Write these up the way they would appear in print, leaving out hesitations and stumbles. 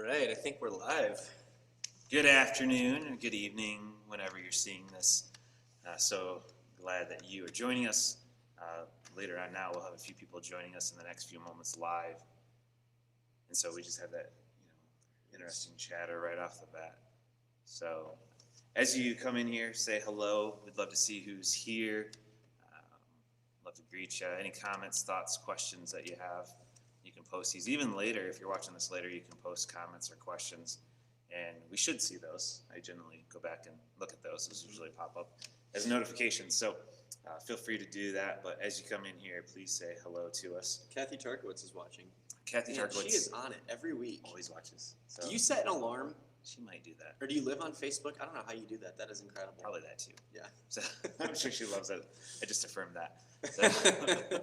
right, I think we're live. Good afternoon or good evening, whenever you're seeing this. So glad that you are joining us. Later on now, we'll have a few people joining us in the next few moments live. And so we just have that interesting chatter right off the bat. So as you come in here, say hello. We'd love to see who's here. Love to greet you. Any comments, thoughts, questions that you have, you can post these. Even later, if you're watching this later, you can post comments or questions. And we should see those. I generally go back and look at those. Those usually pop up as notifications. So feel free to do that. But as you come in here, please say hello to us. Kathy Tarkowitz is watching. Kathy Tarkowitz. She is on it every week. Always watches. So do you set an alarm? She might do that. Or do you live on Facebook? I don't know how you do that. That is incredible. Probably that too. Yeah. So I'm sure she loves it. I just affirmed that. So,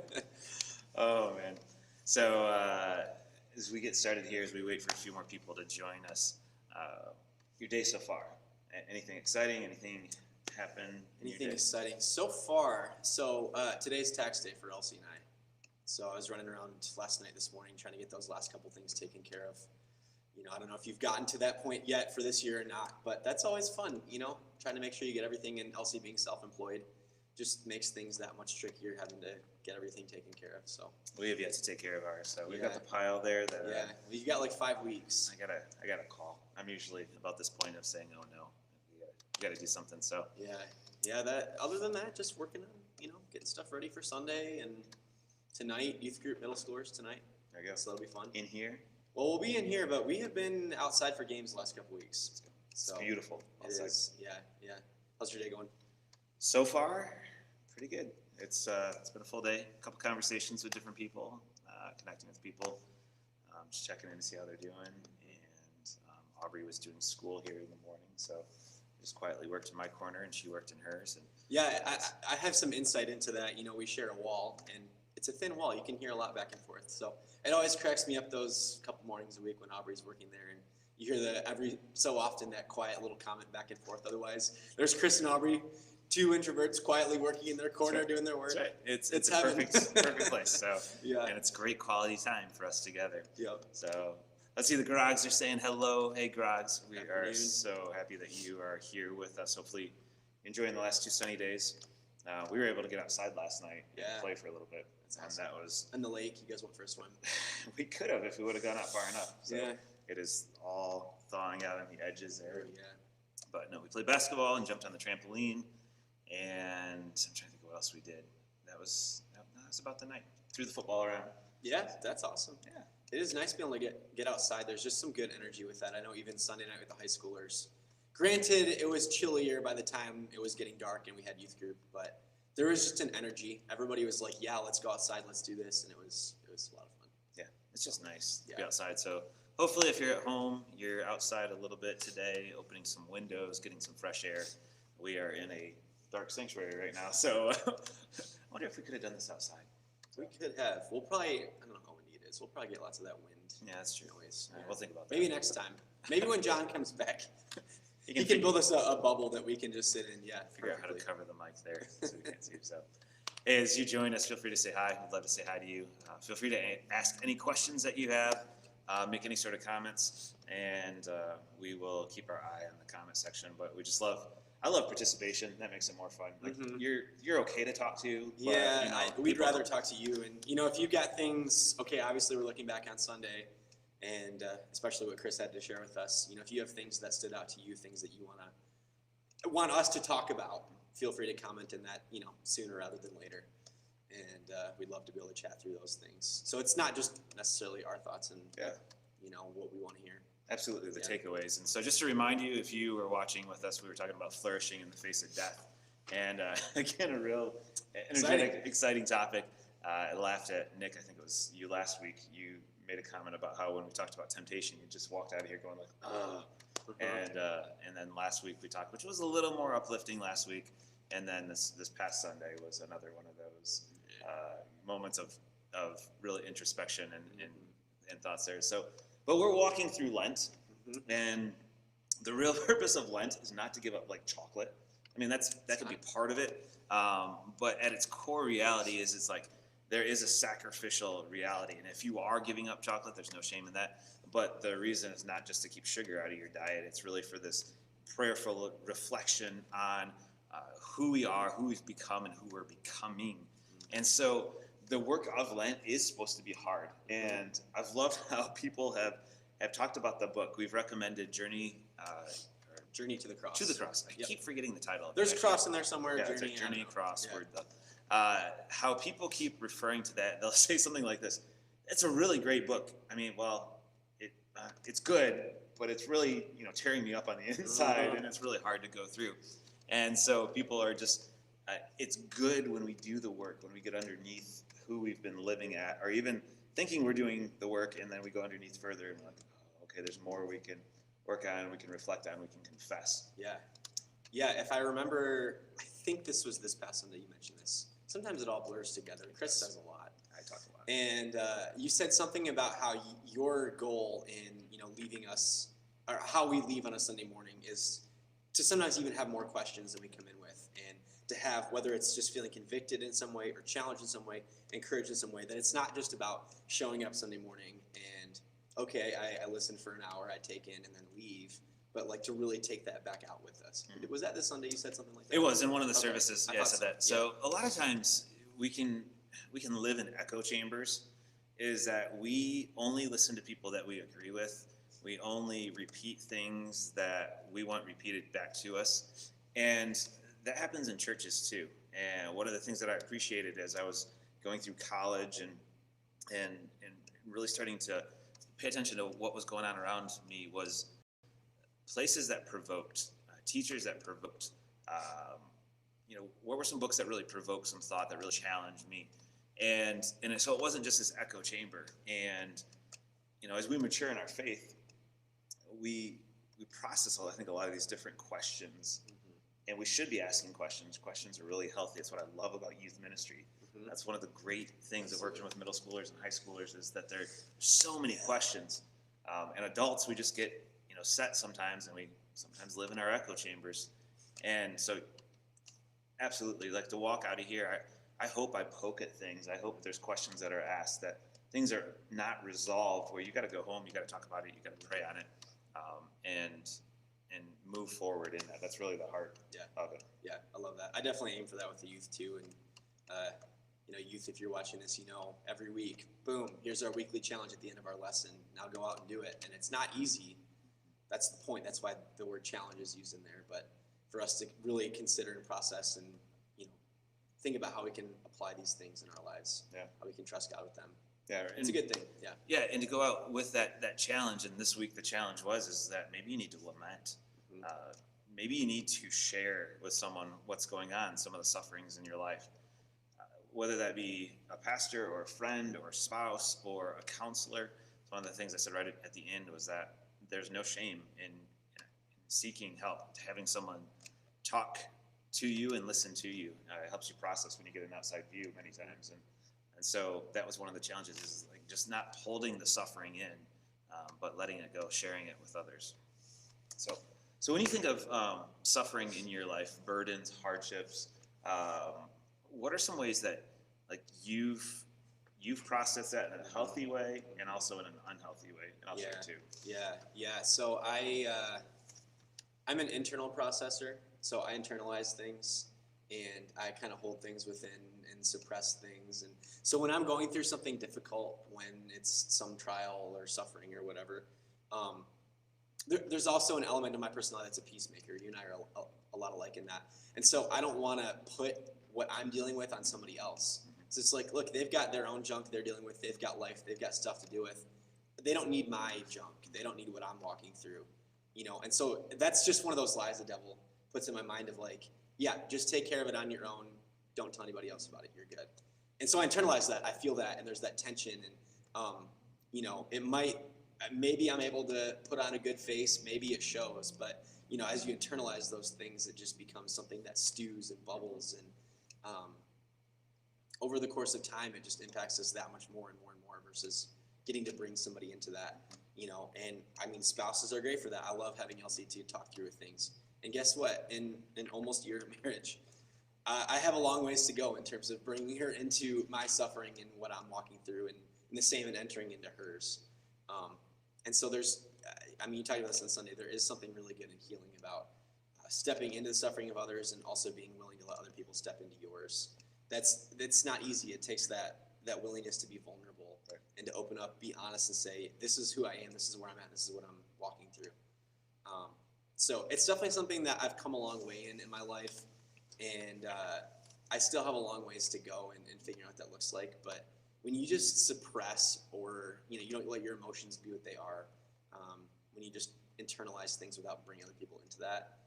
oh, man. So as we get started here, as we wait for a few more people to join us, your day so far? Anything exciting? Anything happen? Anything exciting? So far, today's tax day for Elsie and I. So I was running around last night, this morning, trying to get those last couple things taken care of. I don't know if you've gotten to that point yet for this year or not, but that's always fun, trying to make sure you get everything, and Elsie being self-employed just makes things that much trickier, having to get everything taken care of. So we have yet to take care of ours, so we've got the pile there that well, you got like 5 weeks. I gotta call. I'm usually about this point of saying, oh no, we gotta do something. So that other than that, just working on getting stuff ready for Sunday, and tonight youth group, middle schoolers tonight. There you go. So that'll be fun. In here? Well, we'll be in here, but we have been outside for games the last couple weeks. So it's beautiful. Outside. It is. Yeah. How's your day going? So far, pretty good. It's been a full day. A couple conversations with different people, connecting with people, just checking in to see how they're doing. And Aubrey was doing school here in the morning, so I just quietly worked in my corner, and she worked in hers. And I have some insight into that. We share a wall, and it's a thin wall. You can hear a lot back and forth. So it always cracks me up those couple mornings a week when Aubrey's working there, and you hear every so often that quiet little comment back and forth. Otherwise, there's Chris and Aubrey, two introverts quietly working in their corner doing their work. That's right. It's a perfect place. So and it's great quality time for us together. Yep. So let's see, the Grogs are saying hello. Hey, Grogs. We are so happy that you are here with us. Hopefully enjoying the last 2 sunny days. We were able to get outside last night and play for a little bit. Awesome. And that was... And the lake, you guys went for a swim. We could have if we would have gone out far enough. So yeah. It is all thawing out on the edges there. Yeah. But no, we played basketball and jumped on the trampoline. And I'm trying to think what else we did. That was about the night. Threw the football around. Yeah, that's awesome. Yeah. It is nice being able to get outside. There's just some good energy with that. I know even Sunday night with the high schoolers. Granted, it was chillier by the time it was getting dark and we had youth group, but there was just an energy. Everybody was like, yeah, let's go outside, let's do this, and it was a lot of fun. Yeah, it's just nice to be outside. So hopefully if you're at home, you're outside a little bit today, opening some windows, getting some fresh air. We are in a dark sanctuary right now, so I wonder if we could have done this outside. We could have. We'll probably, I don't know how windy it is, we'll probably get lots of that wind. Yeah, that's true. Anyways, We'll think about that. Maybe next time. Maybe when John comes back. He can build us a bubble that we can just sit in. Yeah, figure out how to cover the mic there so we can't see you. So, as you join us, feel free to say hi. We'd love to say hi to you. Feel free to ask any questions that you have, make any sort of comments, and we will keep our eye on the comment section. But we just I love participation. That makes it more fun. Like you're okay to talk to. But, we'd rather talk to you. And if you've got things, obviously we're looking back on Sunday. And especially what Chris had to share with us, if you have things that stood out to you, things that you want us to talk about, feel free to comment in that, sooner rather than later. And we'd love to be able to chat through those things. So it's not just necessarily our thoughts and what we want to hear. Absolutely, the takeaways. And so just to remind you, if you were watching with us, we were talking about flourishing in the face of death. And again, a real energetic, exciting topic. I laughed at Nick. I think it was you last week. You made a comment about how when we talked about temptation, you just walked out of here going like, oh. And then last week we talked, which was a little more uplifting last week. And then this past Sunday was another one of those moments of real introspection and thoughts there. So, but we're walking through Lent, and the real purpose of Lent is not to give up like chocolate. I mean, that could be part of it. But at its core reality it's like, there is a sacrificial reality, and if you are giving up chocolate, there's no shame in that. but the reason is not just to keep sugar out of your diet. It's really for this prayerful reflection on who we are, who we've become, and who we're becoming. And so the work of Lent is supposed to be hard. And I've loved how people have talked about the book. We've recommended Journey Journey to the Cross. To the Cross. I Yep. keep forgetting the title of it. There's a cross in there somewhere. Yeah, it's like Journey Across. Yeah. How people keep referring to that. They'll say something like this. It's a really great book. I mean, well, it's good, but it's really, tearing me up on the inside, and it's really hard to go through. And so people are just, it's good when we do the work, when we get underneath who we've been living at, or even thinking we're doing the work, and then we go underneath further, and we're like, oh, okay, there's more we can work on, we can reflect on, we can confess. Yeah, if I remember, I think this was this past Sunday you mentioned this. Sometimes it all blurs together. Chris says a lot. I talk a lot. And you said something about how your goal in leaving us, or how we leave on a Sunday morning, is to sometimes even have more questions than we come in with, and to have, whether it's just feeling convicted in some way or challenged in some way, encouraged in some way, that it's not just about showing up Sunday morning and, okay, I listen for an hour, I take in and then leave, but like to really take that back out with us. Mm-hmm. Was that this Sunday you said something like that? It was in one of the services. I said that. So a lot of times we can live in echo chambers, is that we only listen to people that we agree with. We only repeat things that we want repeated back to us. And that happens in churches too. And one of the things that I appreciated as I was going through college and really starting to pay attention to what was going on around me was places that provoked, teachers that provoked. What were some books that really provoked some thought, that really challenged me? And so it wasn't just this echo chamber. And as we mature in our faith, we process, I think, a lot of these different questions. Mm-hmm. And we should be asking questions. Questions are really healthy. That's what I love about youth ministry. Mm-hmm. That's one of the great things of working with middle schoolers and high schoolers, is that there's so many questions. And adults, we just get set sometimes, and we sometimes live in our echo chambers. And so absolutely, like, to walk out of here, I hope I poke at things. I hope there's questions that are asked, that things are not resolved, where you got to go home, you got to talk about it, you got to pray on it, and move forward in that. That's really the heart of it. Yeah, I love that. I definitely aim for that with the youth too. And youth, if you're watching this, every week, boom, here's our weekly challenge at the end of our lesson. Now go out and do it. And it's not easy. That's the point. That's why the word challenge is used in there. But for us to really consider and process and think about how we can apply these things in our lives, how we can trust God with them. Yeah, it's a good thing. Yeah, and to go out with that challenge. And this week the challenge is that maybe you need to lament. Mm-hmm. Maybe you need to share with someone what's going on, some of the sufferings in your life, whether that be a pastor or a friend or a spouse or a counselor. One of the things I said right at the end was that there's no shame in seeking help, having someone talk to you and listen to you. It helps you process when you get an outside view many times. And so that was one of the challenges, is like just not holding the suffering in, but letting it go, sharing it with others. So when you think of suffering in your life, burdens, hardships, what are some ways that you've processed that in a healthy way and also in an unhealthy way? And I'll share too. Yeah. So I'm an internal processor. So I internalize things, and I kind of hold things within and suppress things. And so when I'm going through something difficult, when it's some trial or suffering or whatever, there's also an element of my personality that's a peacemaker. You and I are a lot alike in that. And so I don't want to put what I'm dealing with on somebody else. So it's like, look, they've got their own junk they're dealing with. They've got life. They've got stuff to deal with. They don't need my junk. They don't need what I'm walking through. And so that's just one of those lies the devil puts in my mind of just take care of it on your own. Don't tell anybody else about it. You're good. And so I internalize that. I feel that, and there's that tension. And, it might, maybe I'm able to put on a good face. Maybe it shows. But, as you internalize those things, it just becomes something that stews and bubbles. And over the course of time, it just impacts us that much more and more and more versus getting to bring somebody into that, And, spouses are great for that. I love having Elsie to talk through things. And guess what? In almost a year of marriage, I have a long ways to go in terms of bringing her into my suffering and what I'm walking through, and the same in entering into hers. And so there's, you talked about this on Sunday, there is something really good and healing about stepping into the suffering of others and also being willing to let other people step into yours. That's not easy. It takes that willingness to be vulnerable, right, and to open up, be honest, and say, this is who I am, this is where I'm at, this is what I'm walking through. So it's definitely something that I've come a long way in my life, and I still have a long ways to go in figuring out what that looks like. But when you just suppress, or you don't let your emotions be what they are, when you just internalize things without bringing other people into that,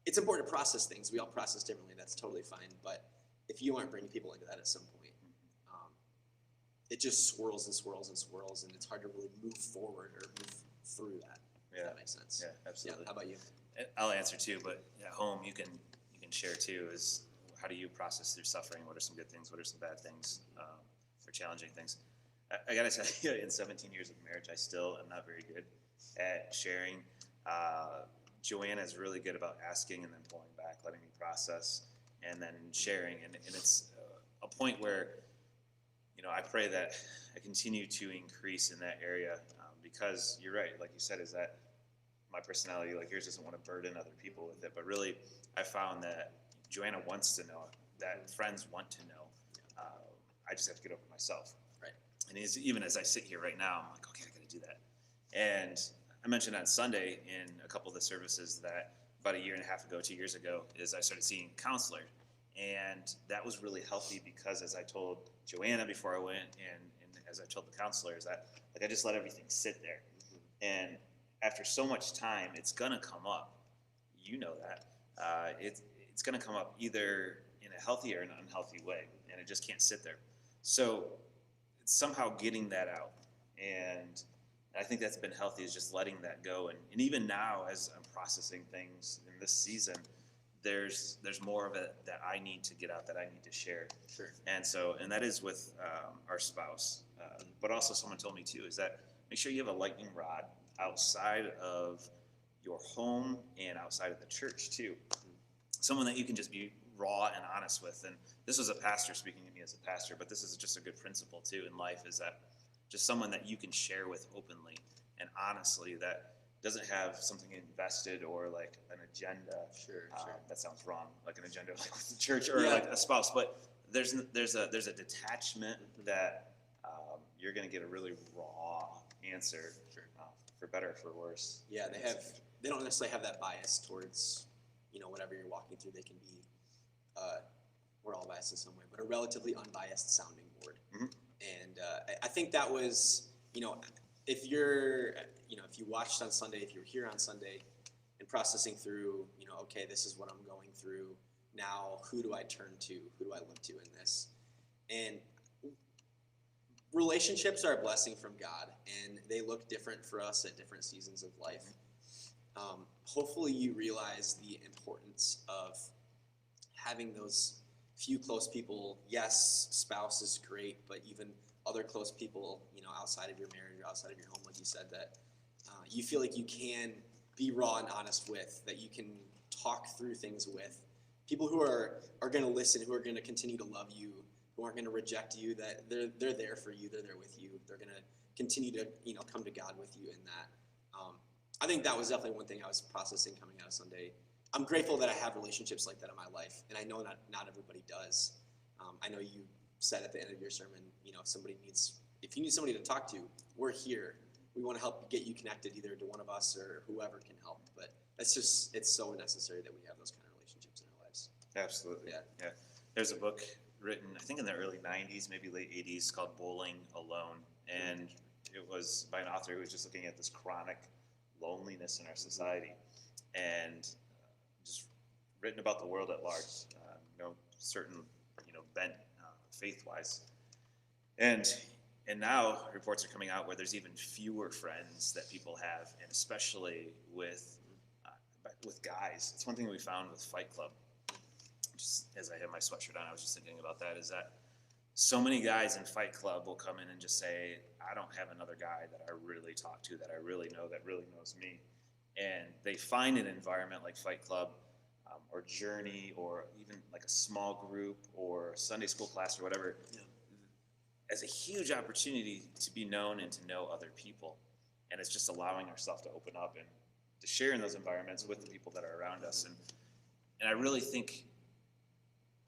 it's important to process things. We all process differently. That's totally fine. But if you aren't bringing people into that at some point, it just swirls and swirls and swirls, and it's hard to really move forward or move through that. Yeah. If that makes sense. Yeah, absolutely. Yeah, how about you? I'll answer too, but at home you can share too. Is how do you process through suffering? What are some good things? What are some bad things? Or challenging things? I gotta tell you, in 17 years of marriage, I still am not very good at sharing. Joanna is really good about asking and then pulling back, letting me process, and then sharing. And it's a point where, I pray that I continue to increase in that area, because you're right, like you said, is that my personality, like yours, doesn't want to burden other people with it. But really, I found that Joanna wants to know, that friends want to know. I just have to get over myself. Right. And even as I sit here right now, I'm like, okay, I got to do that. And I mentioned on Sunday in a couple of the services that about a year and a half ago, 2 years ago, is I started seeing a counselor. And that was really healthy because, as I told Joanna before I went, and as I told the counselors, that I just let everything sit there. Mm-hmm. And after so much time, it's going to come up. You know that. It's going to come up either in a healthy or an unhealthy way, and it just can't sit there. So it's somehow getting that out. And I think that's been healthy, is just letting that go. And even now, as I'm processing things in this season, there's more of it that I need to get out, that I need to share. Sure. And that is with our spouse. But also someone told me too, is that make sure you have a lightning rod outside of your home and outside of the church too. Someone that you can just be raw and honest with. And this was a pastor speaking to me as a pastor, but this is just a good principle too in life, is that just someone that you can share with openly and honestly, that doesn't have something invested or like an agenda. Sure. That sounds wrong, like an agenda like with the church or like a spouse. But there's a detachment that you're going to get a really raw answer, for better or for worse. Yeah, they don't necessarily have that bias towards whatever you're walking through. They can be we're all biased in some way, but a relatively unbiased sounding board. Mm-hmm. And I think that was if you watched on Sunday, if you were here on Sunday and processing through, okay, this is what I'm going through now, who do I turn to? Who do I look to in this? And relationships are a blessing from God, and they look different for us at different seasons of life. Hopefully you realize the importance of having those few close people. Yes, spouse is great, but even other close people, outside of your marriage or outside of your home, like you said, that you feel like you can be raw and honest with, that you can talk through things with. People who are going to listen, who are going to continue to love you, who aren't going to reject you, that they're there for you, they're there with you. They're going to continue to, come to God with you in that. I think that was definitely one thing I was processing coming out of Sunday. I'm grateful that I have relationships like that in my life, and I know not everybody does. I know you said at the end of your sermon, if you need somebody to talk to, we're here. We want to help get you connected either to one of us or whoever can help. But it's so necessary that we have those kind of relationships in our lives. Absolutely. Yeah. There's a book written, I think in the early 90s, maybe late 80s, called Bowling Alone. And it was by an author who was just looking at this chronic loneliness in our society. And just written about the world at large, certain, bent faith-wise. And now reports are coming out where there's even fewer friends that people have, and especially with guys. It's one thing we found with Fight Club. Just as I had my sweatshirt on, I was just thinking about that, is that so many guys in Fight Club will come in and just say, I don't have another guy that I really talk to, that I really know, that really knows me. And they find an environment like Fight Club, or Journey, or even like a small group or Sunday school class or whatever, as a huge opportunity to be known and to know other people. And it's just allowing ourselves to open up and to share in those environments with the people that are around us. And I really think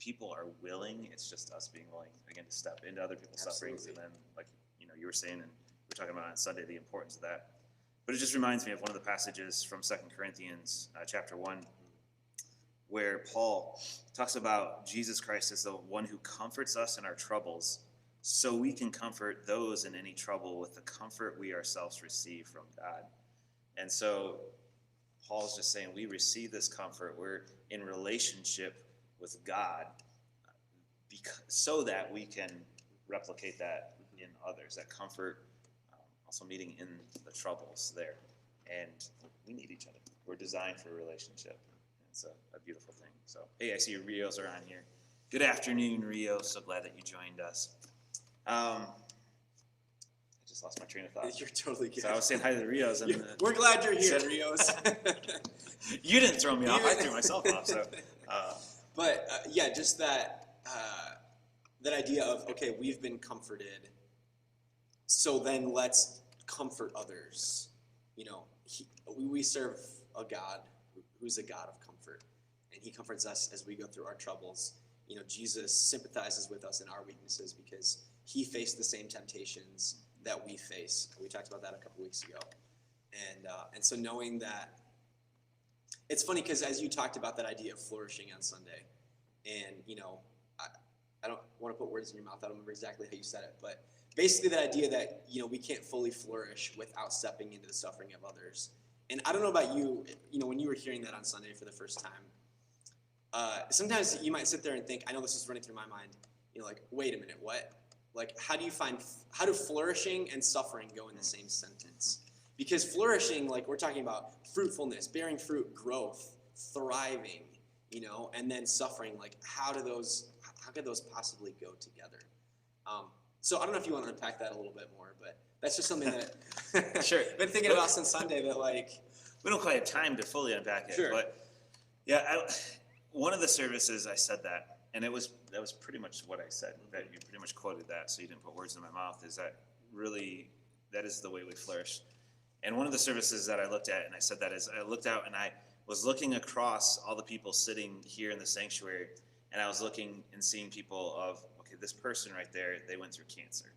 people are willing. It's just us being willing, again, to step into other people's sufferings. And then, like, you were saying, and we were talking about on Sunday, the importance of that. But it just reminds me of one of the passages from 2 Corinthians chapter 1, where Paul talks about Jesus Christ as the one who comforts us in our troubles, so we can comfort those in any trouble with the comfort we ourselves receive from God. And so Paul's just saying we receive this comfort. We're in relationship with God so that we can replicate that in others, that comfort, also meeting in the troubles there. And we need each other. We're designed for a relationship. It's a beautiful thing. So, hey, I see your Rios are on here. Good afternoon, Rio. So glad that you joined us. I just lost my train of thought. You're totally good. So I was saying hi to the Rios. And we're glad you're here, Rios. You didn't throw me off. I threw myself off. So, just that idea of, okay, we've been comforted, so then let's comfort others. We serve a God who's a God of comfort, and he comforts us as we go through our troubles. Jesus sympathizes with us in our weaknesses because he faced the same temptations that we face. We talked about that a couple weeks ago. And so knowing that, it's funny because as you talked about that idea of flourishing on Sunday, and I don't want to put words in your mouth, I don't remember exactly how you said it, but basically that idea that we can't fully flourish without stepping into the suffering of others. And I don't know about you, when you were hearing that on Sunday for the first time, sometimes you might sit there and think, I know this is running through my mind, like, wait a minute, what? Like, how do flourishing and suffering go in the same sentence? Because flourishing, like, we're talking about fruitfulness, bearing fruit, growth, thriving, and then suffering, like, how could those possibly go together? So I don't know if you want to unpack that a little bit more, but that's just something that sure. I've been thinking about since Sunday, that, like, we don't quite have time to fully unpack it. Sure. But yeah, one of the services I said that, and that was pretty much what I said. That you pretty much quoted that, so you didn't put words in my mouth. Is that really, that is the way we flourish? And one of the services that I looked at, and I said that, is I looked out and I was looking across all the people sitting here in the sanctuary, and I was looking and seeing people of, okay, this person right there, they went through cancer.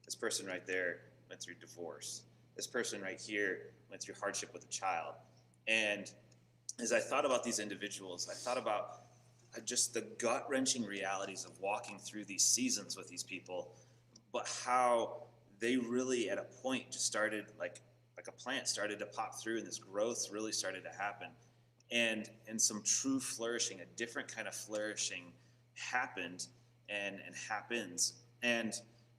This person right there went through divorce. This person right here went through hardship with a child. And as I thought about these individuals, I thought about just the gut-wrenching realities of walking through these seasons with these people, but how they really, at a point, just started, like a plant started to pop through, and this growth really started to happen. And some true flourishing, a different kind of flourishing happened and happens. And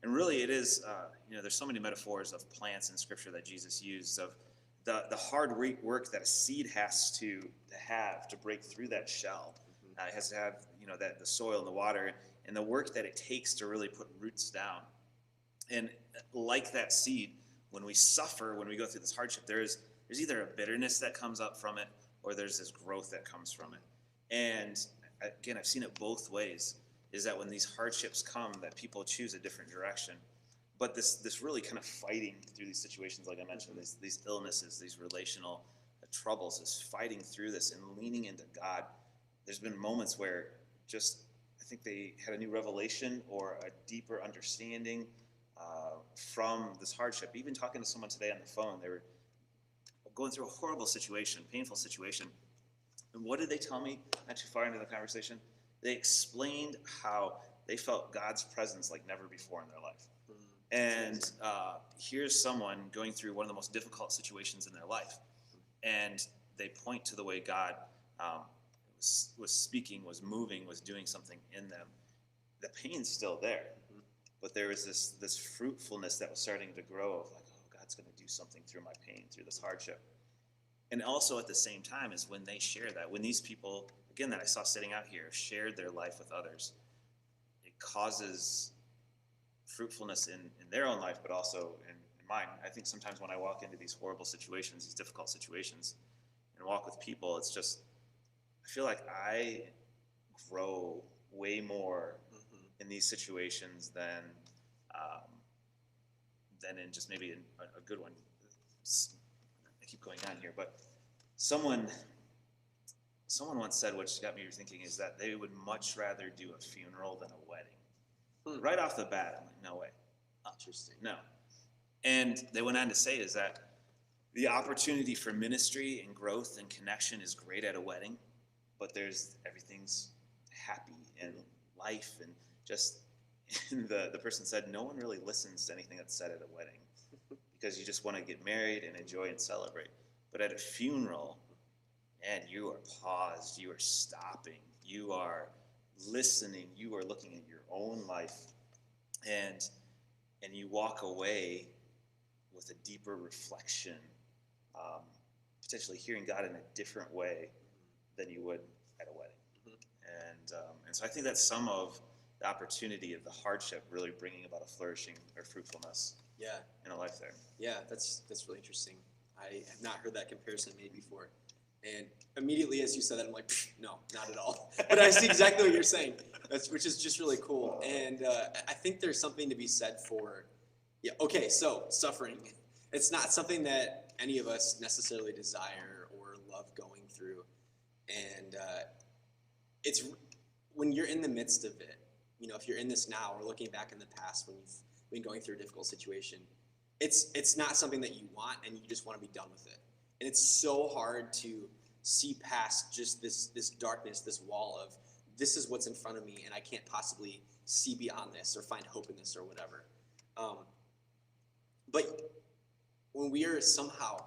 really it is, there's so many metaphors of plants in Scripture that Jesus used, of the hard work that a seed has to have to break through that shell. It has to have, that the soil and the water, and the work that it takes to really put roots down. And like that seed, when we suffer, when we go through this hardship, there's either a bitterness that comes up from it, or there's this growth that comes from it. And again, I've seen it both ways, is that when these hardships come, that people choose a different direction. But this really kind of fighting through these situations, like I mentioned, these illnesses, these relational troubles, is fighting through this and leaning into God. There's been moments where just, I think they had a new revelation or a deeper understanding from this hardship. Even talking to someone today on the phone, they were going through a horrible situation, painful situation. And what did they tell me not too far into the conversation? They explained how they felt God's presence like never before in their life. And here's someone going through one of the most difficult situations in their life. And they point to the way God was speaking, was moving, was doing something in them. The pain's still there, but there was this fruitfulness that was starting to grow of, like, oh, God's going to do something through my pain, through this hardship. And also at the same time is when they share that, when these people, again, that I saw sitting out here, shared their life with others, it causes fruitfulness in their own life, but also in mine. I think sometimes when I walk into these horrible situations, these difficult situations, and walk with people, it's just, I feel like I grow way more in these situations than in just maybe a good one. I keep going on here, but someone once said, which got me thinking, is that they would much rather do a funeral than a wedding. Right off the bat, I'm like, no way. Interesting. No. And they went on to say is that the opportunity for ministry and growth and connection is great at a wedding, but everything's happy and life and just, the person said, no one really listens to anything that's said at a wedding because you just want to get married and enjoy and celebrate. But at a funeral, and you are paused, you are stopping, you are listening, you are looking at your own life, and you walk away with a deeper reflection, potentially hearing God in a different way than you would at a wedding. And so I think that's some of the opportunity of the hardship really bringing about a flourishing or fruitfulness in a life there. Yeah, that's really interesting. I have not heard that comparison made before. And immediately as you said that, I'm like, no, not at all. But I see exactly what you're saying, which is just really cool. And I think there's something to be said for, so suffering. It's not something that any of us necessarily desire or love going through. And it's when you're in the midst of it, if you're in this now or looking back in the past when you've been going through a difficult situation, it's not something that you want and you just want to be done with it. And it's so hard to see past just this darkness, this wall of this is what's in front of me and I can't possibly see beyond this or find hope in this or whatever. But when we are somehow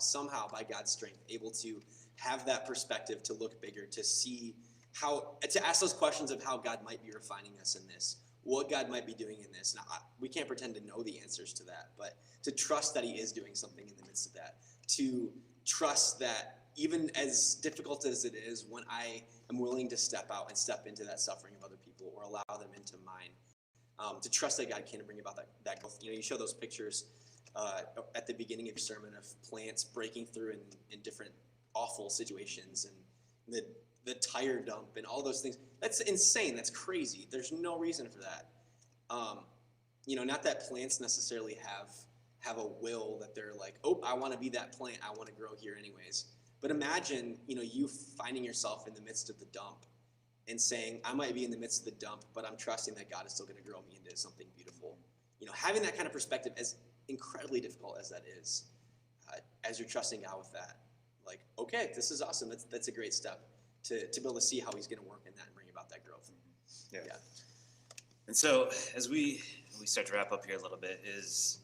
by God's strength able to have that perspective to look bigger, to see to ask those questions of how God might be refining us in this, what God might be doing in this. Now, we can't pretend to know the answers to that, but to trust that he is doing something in the midst of that, to trust that even as difficult as it is, when I am willing to step out and step into that suffering of other people or allow them into mine, to trust that God can bring about that growth. You show those pictures at the beginning of your sermon of plants breaking through in different awful situations and the tire dump and all those things. That's insane. That's crazy. There's no reason for that. Not that plants necessarily have a will that they're like, oh, I want to be that plant. I want to grow here anyways. But imagine, you finding yourself in the midst of the dump and saying, I might be in the midst of the dump, but I'm trusting that God is still going to grow me into something beautiful. Having that kind of perspective, as incredibly difficult as that is, as you're trusting God with that, like, okay, this is awesome. That's a great step to be able to see how he's going to work in that and bring about that growth. Yeah. And so as we start to wrap up here a little bit is,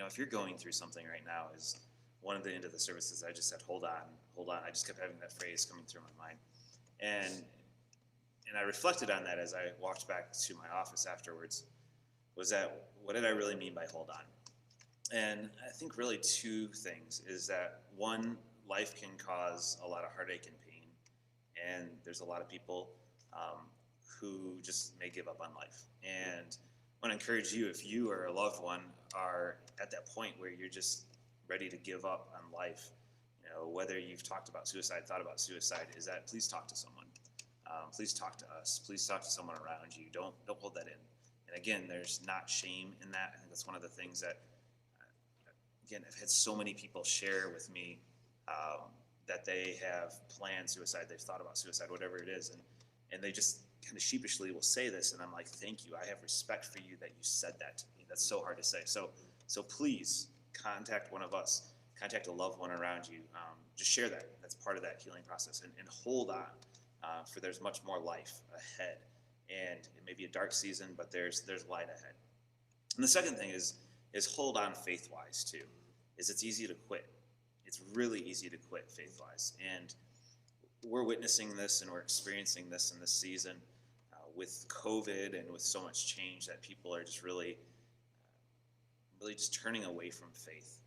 if you're going through something right now, is one of the end of the services I just said, hold on. I just kept having that phrase coming through my mind. And I reflected on that as I walked back to my office afterwards, was that, what did I really mean by hold on? And I think really two things is that, one, life can cause a lot of heartache and pain. And there's a lot of people who just may give up on life. And I want to encourage you, if you or a loved one are at that point where you're just ready to give up on life, whether you've talked about suicide, thought about suicide, is that please talk to someone. Please talk to us. Please talk to someone around you. Don't hold that in. And again, there's not shame in that. I think that's one of the things that, again, I've had so many people share with me that they have planned suicide, they've thought about suicide, whatever it is, and they just kind of sheepishly will say this, and I'm like, thank you. I have respect for you that you said that to me. That's so hard to say. So please contact one of us, contact a loved one around you. Just share that. That's part of that healing process, and hold on, for there's much more life ahead. And it may be a dark season, but there's light ahead. And the second thing is hold on faith-wise too. It's easy to quit. It's really easy to quit faith-wise. And we're witnessing this and we're experiencing this in this season with COVID and with so much change that people are just really just turning away from faith.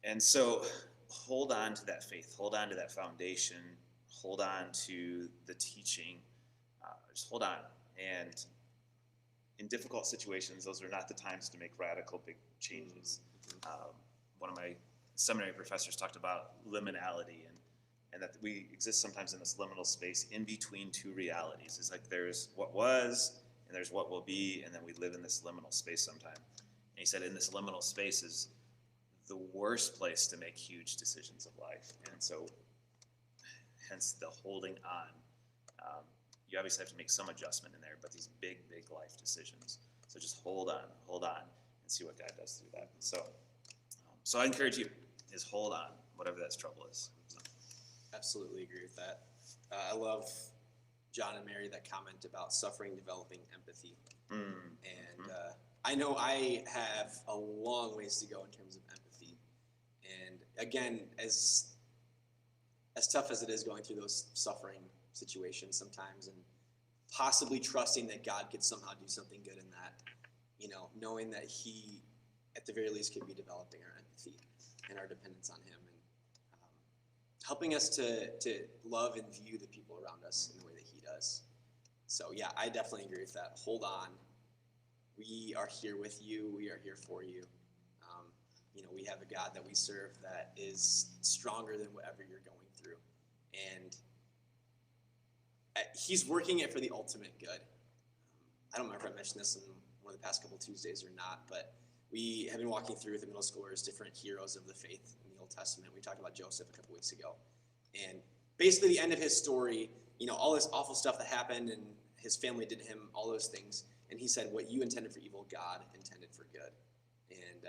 And so hold on to that faith. Hold on to that foundation. Hold on to the teaching. Just hold on. And in difficult situations, those are not the times to make radical big changes. One of my seminary professors talked about liminality and that we exist sometimes in this liminal space in between two realities. It's like there's what was and there's what will be, and then we live in this liminal space sometime. And he said in this liminal space is the worst place to make huge decisions of life. And so, hence the holding on. You obviously have to make some adjustment in there, but these big life decisions. So just hold on, and see what God does through that. So I encourage you, is hold on, whatever that trouble is. So. Absolutely agree with that. I love John and Mary, that comment about suffering, developing empathy. And I know I have a long ways to go in terms of empathy. And again, as tough as it is going through those suffering situations sometimes, and possibly trusting that God could somehow do something good in that, knowing that He, at the very least, could be developing our empathy and our dependence on Him, and helping us to love and view the people around us in the way that He does. So yeah, I definitely agree with that. Hold on. We are here with you. We are here for you. We have a God that we serve that is stronger than whatever you're going through. And He's working it for the ultimate good. I don't remember if I mentioned this in one of the past couple Tuesdays or not, but we have been walking through with the middle schoolers different heroes of the faith in the Old Testament. We talked about Joseph a couple weeks ago. And basically the end of his story, all this awful stuff that happened and his family did to him, all those things. And he said, what you intended for evil, God intended for good. And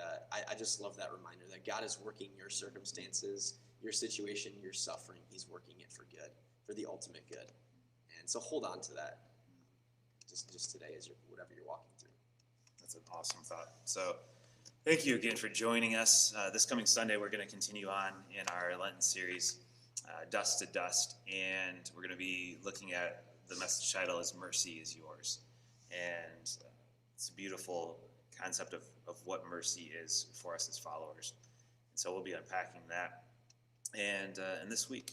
I just love that reminder that God is working your circumstances, your situation, your suffering. He's working it for good, for the ultimate good. And so hold on to that just today as whatever you're walking through. That's an awesome thought. So thank you again for joining us. This coming Sunday, we're going to continue on in our Lenten series, Dust to Dust, and we're going to be looking at the message title is Mercy is Yours. And it's a beautiful concept of what mercy is for us as followers. And so we'll be unpacking that. And this week,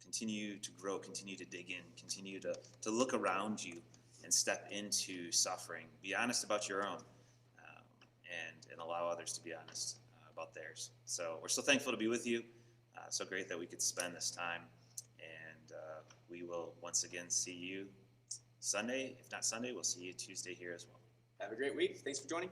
continue to grow, continue to dig in, continue to look around you and step into suffering. Be honest about your own, and allow others to be honest about theirs. So we're so thankful to be with you. So great that we could spend this time. And we will once again see you Sunday. If not Sunday, we'll see you Tuesday here as well. Have a great week. Thanks for joining.